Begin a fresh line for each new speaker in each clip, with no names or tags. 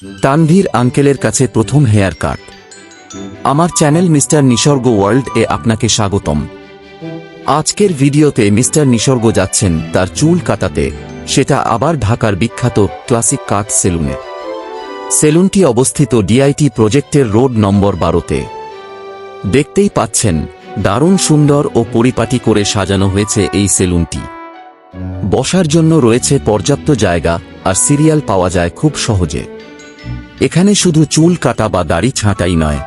তানভীর আঙ্কেলের কাছে প্রথম হেয়ার কাট। আমার চ্যানেল মিস্টার নিসর্গ ওয়ার্ল্ড এ আপনাকে স্বাগতম। আজকের ভিডিওতে মিস্টার নিসর্গ যাচ্ছেন তার চুল কাটাতে, সেটা আবার ঢাকার বিখ্যাত ক্লাসিক কাট সেলুনে। সেলুনটি অবস্থিত ডিআইটি প্রজেক্টের রোড নম্বর 12-তে। দেখতেই পাচ্ছেন দারুণ সুন্দর ও পরিপাটি করে সাজানো হয়েছে এই সেলুনটি। বসার জন্য রয়েছে পর্যাপ্ত জায়গা, আর সিরিয়াল পাওয়া যায় খুব সহজে। এখানে শুধু চুল কাটা বা দাড়ি ছাঁটাই নয়,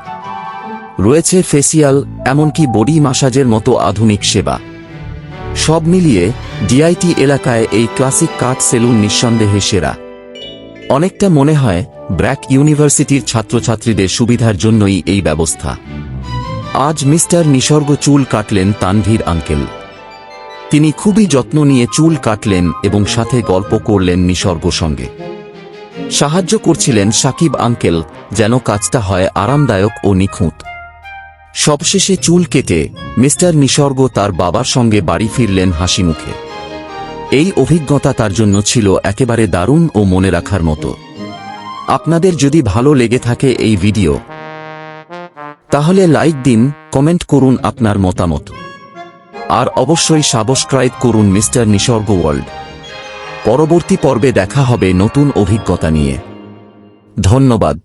রয়েছে ফেসিয়াল, এমনকি বডি মাসাজের মতো আধুনিক সেবা। সব মিলিয়ে ডিআইটি এলাকায় এই ক্লাসিক কাট সেলুন নিঃসন্দেহে সেরা। অনেকটা মনে হয় ব্র্যাক ইউনিভার্সিটির ছাত্রছাত্রীদের সুবিধার জন্যই এই ব্যবস্থা। আজ মিস্টার নিসর্গ চুল কাটলেন তানভীর আঙ্কেল। তিনি খুবই যত্ন নিয়ে চুল কাটলেন এবং সাথে গল্প করলেন নিসর্গ সঙ্গে। সাহায্য করছিলেন সাকিব আঙ্কেল, যেন কাজটা হয় আরামদায়ক ও নিখুঁত। সবশেষে চুল কেটে মিস্টার নিসর্গ তার বাবার সঙ্গে বাড়ি ফিরলেন হাসিমুখে। এই অভিজ্ঞতা তার জন্য ছিল একেবারে দারুণ ও মনে রাখার মতো। আপনাদের যদি ভালো লেগে থাকে এই ভিডিও, তাহলে লাইক দিন, কমেন্ট করুন আপনার মতামত, আর অবশ্যই সাবস্ক্রাইব করুন মিস্টার নিসর্গ ওয়ার্ল্ড। পরবর্তী পর্বে দেখা হবে নতুন অভিজ্ঞতা নিয়ে। ধন্যবাদ।